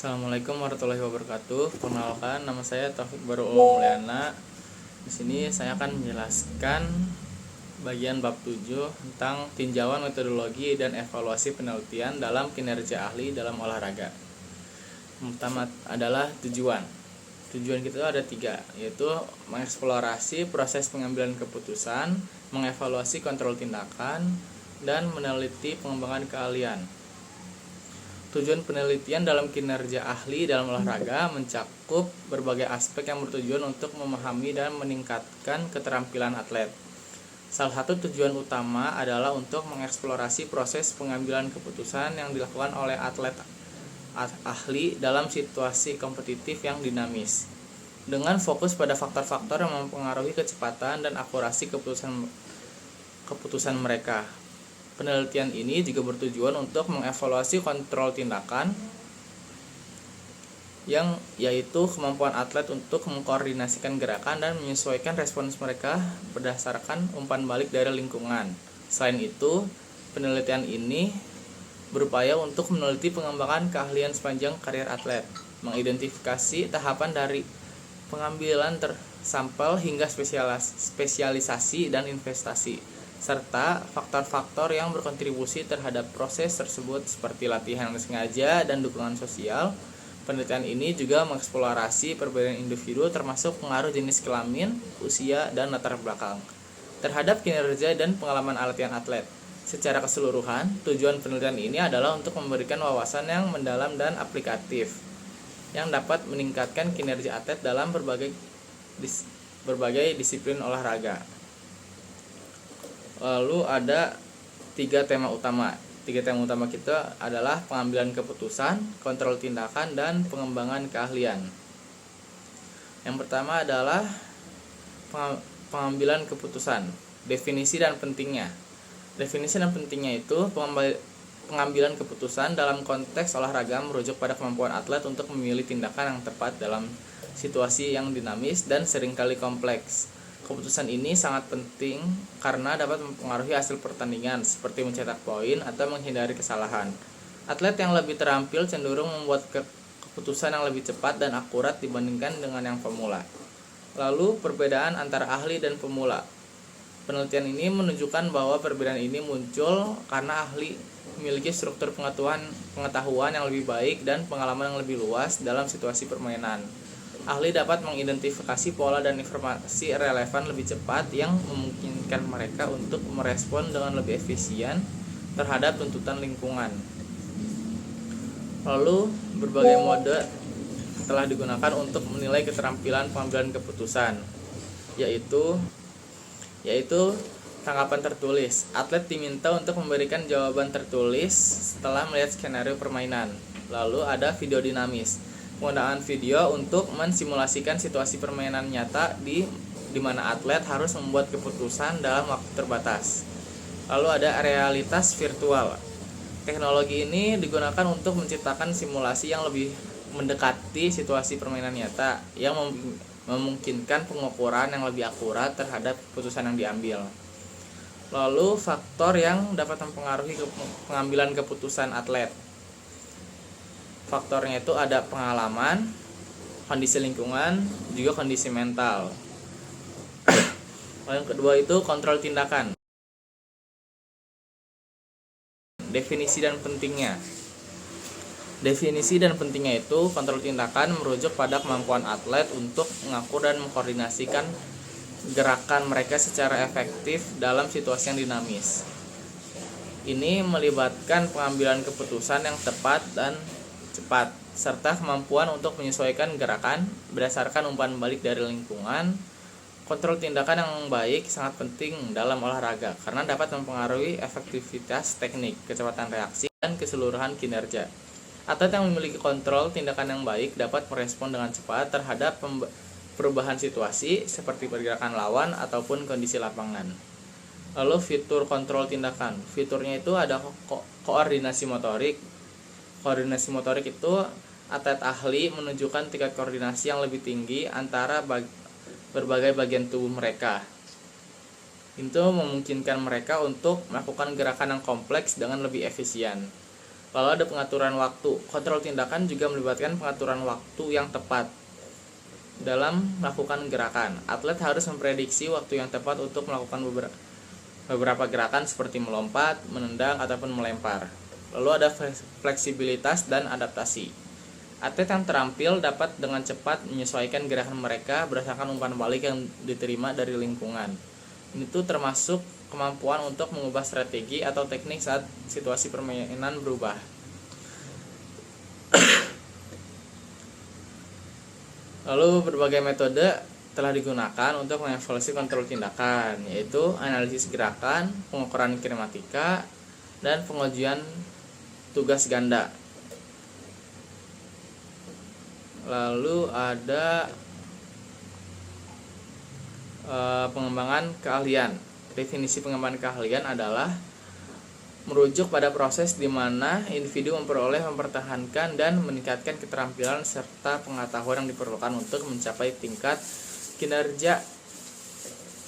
Assalamualaikum warahmatullahi wabarakatuh. Perkenalkan, nama saya Taufik Baru Mulyana. Di sini saya akan menjelaskan bagian bab 7 tentang tinjauan metodologi dan evaluasi penelitian dalam kinerja ahli dalam olahraga. Yang pertama adalah tujuan. Tujuan kita ada 3, yaitu mengeksplorasi proses pengambilan keputusan, mengevaluasi kontrol tindakan, dan meneliti pengembangan keahlian. Tujuan penelitian dalam kinerja ahli dalam olahraga mencakup berbagai aspek yang bertujuan untuk memahami dan meningkatkan keterampilan atlet. Salah satu tujuan utama adalah untuk mengeksplorasi proses pengambilan keputusan yang dilakukan oleh atlet ahli dalam situasi kompetitif yang dinamis, dengan fokus pada faktor-faktor yang mempengaruhi kecepatan dan akurasi keputusan mereka. Penelitian ini juga bertujuan untuk mengevaluasi kontrol tindakan, yaitu kemampuan atlet untuk mengkoordinasikan gerakan dan menyesuaikan respons mereka berdasarkan umpan balik dari lingkungan. Selain itu, penelitian ini berupaya untuk meneliti pengembangan keahlian sepanjang karir atlet, mengidentifikasi tahapan dari pengambilan sampel hingga spesialisasi dan investasi, serta faktor-faktor yang berkontribusi terhadap proses tersebut seperti latihan yang sengaja dan dukungan sosial. Penelitian ini juga mengeksplorasi perbedaan individu termasuk pengaruh jenis kelamin, usia, dan latar belakang terhadap kinerja dan pengalaman latihan atlet. Secara keseluruhan, tujuan penelitian ini adalah untuk memberikan wawasan yang mendalam dan aplikatif yang dapat meningkatkan kinerja atlet dalam berbagai disiplin olahraga. Lalu ada 3 tema utama. 3 tema utama kita adalah pengambilan keputusan, kontrol tindakan, dan pengembangan keahlian. Yang pertama adalah pengambilan keputusan. Definisi dan pentingnya. Definisi dan pentingnya itu pengambilan keputusan dalam konteks olahraga merujuk pada kemampuan atlet untuk memilih tindakan yang tepat dalam situasi yang dinamis dan seringkali kompleks. Keputusan ini sangat penting karena dapat mempengaruhi hasil pertandingan, seperti mencetak poin atau menghindari kesalahan. Atlet yang lebih terampil cenderung membuat keputusan yang lebih cepat dan akurat dibandingkan dengan yang pemula. Lalu, perbedaan antara ahli dan pemula. Penelitian ini menunjukkan bahwa perbedaan ini muncul karena ahli memiliki struktur pengetahuan yang lebih baik dan pengalaman yang lebih luas dalam situasi permainan. Ahli dapat mengidentifikasi pola dan informasi relevan lebih cepat yang memungkinkan mereka untuk merespon dengan lebih efisien terhadap tuntutan lingkungan. Lalu, berbagai mode telah digunakan untuk menilai keterampilan pengambilan keputusan, yaitu tanggapan tertulis. Atlet diminta untuk memberikan jawaban tertulis setelah melihat skenario permainan. Lalu ada video dinamis. Penggunaan video untuk mensimulasikan situasi permainan nyata di mana atlet harus membuat keputusan dalam waktu terbatas. Lalu ada realitas virtual. Teknologi ini digunakan untuk menciptakan simulasi yang lebih mendekati situasi permainan nyata yang memungkinkan pengukuran yang lebih akurat terhadap keputusan yang diambil. Lalu faktor yang dapat mempengaruhi pengambilan keputusan atlet. Faktornya itu ada pengalaman, kondisi lingkungan, juga kondisi mental. Yang kedua itu kontrol tindakan. Definisi dan pentingnya. Definisi dan pentingnya itu kontrol tindakan merujuk pada kemampuan atlet untuk mengatur dan mengkoordinasikan gerakan mereka secara efektif dalam situasi yang dinamis. Ini melibatkan pengambilan keputusan yang tepat dan cepat, serta kemampuan untuk menyesuaikan gerakan berdasarkan umpan balik dari lingkungan. Kontrol tindakan yang baik sangat penting dalam olahraga karena dapat mempengaruhi efektivitas teknik, kecepatan reaksi, dan keseluruhan kinerja. Atlet yang memiliki kontrol tindakan yang baik dapat merespon dengan cepat terhadap perubahan situasi seperti pergerakan lawan ataupun kondisi lapangan. Lalu fitur kontrol tindakan. Fiturnya itu ada koordinasi motorik. Koordinasi motorik itu atlet ahli menunjukkan tingkat koordinasi yang lebih tinggi antara berbagai bagian tubuh mereka. Itu memungkinkan mereka untuk melakukan gerakan yang kompleks dengan lebih efisien. Lalu ada pengaturan waktu. Kontrol tindakan juga melibatkan pengaturan waktu yang tepat dalam melakukan gerakan. Atlet harus memprediksi waktu yang tepat untuk melakukan beberapa gerakan seperti melompat, menendang, ataupun melempar. Lalu ada fleksibilitas dan adaptasi. Atlet yang terampil dapat dengan cepat menyesuaikan gerakan mereka berdasarkan umpan balik yang diterima dari lingkungan. Itu termasuk kemampuan untuk mengubah strategi atau teknik saat situasi permainan berubah. Lalu berbagai metode telah digunakan untuk mengevaluasi kontrol tindakan, yaitu analisis gerakan, pengukuran kinematika, dan pengujian tugas ganda. Lalu ada pengembangan keahlian. Definisi pengembangan keahlian adalah merujuk pada proses di mana individu memperoleh, mempertahankan, dan meningkatkan keterampilan serta pengetahuan yang diperlukan untuk mencapai tingkat kinerja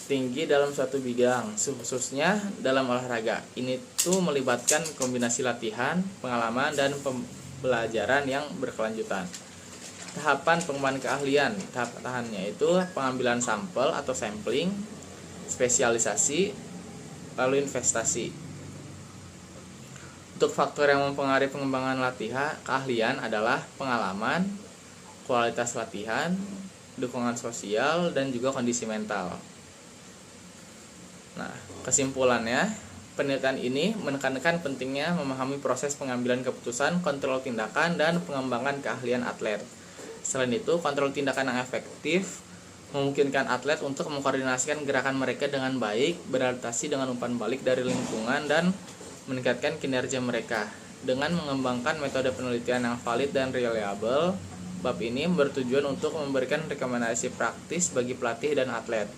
tinggi dalam suatu bidang, khususnya dalam olahraga. Ini tuh melibatkan kombinasi latihan, pengalaman, dan pembelajaran yang berkelanjutan. Tahapan pengembangan keahlian, tahapannya itu pengambilan sampel atau sampling, spesialisasi, lalu investasi. Untuk faktor yang mempengaruhi pengembangan keahlian adalah pengalaman, kualitas latihan, dukungan sosial, dan juga kondisi mental. Nah, kesimpulannya, penelitian ini menekankan pentingnya memahami proses pengambilan keputusan, kontrol tindakan, dan pengembangan keahlian atlet. Selain itu, kontrol tindakan yang efektif memungkinkan atlet untuk mengkoordinasikan gerakan mereka dengan baik, beradaptasi dengan umpan balik dari lingkungan, dan meningkatkan kinerja mereka. Dengan mengembangkan metode penelitian yang valid dan reliable, bab ini bertujuan untuk memberikan rekomendasi praktis bagi pelatih dan atlet,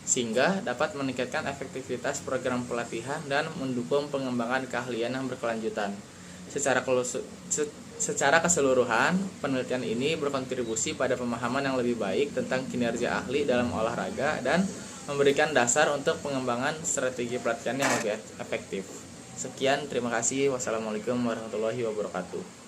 sehingga dapat meningkatkan efektivitas program pelatihan dan mendukung pengembangan keahlian yang berkelanjutan. Secara keseluruhan, penelitian ini berkontribusi pada pemahaman yang lebih baik tentang kinerja ahli dalam olahraga dan memberikan dasar untuk pengembangan strategi pelatihan yang lebih efektif. Sekian, terima kasih. Wassalamualaikum warahmatullahi wabarakatuh.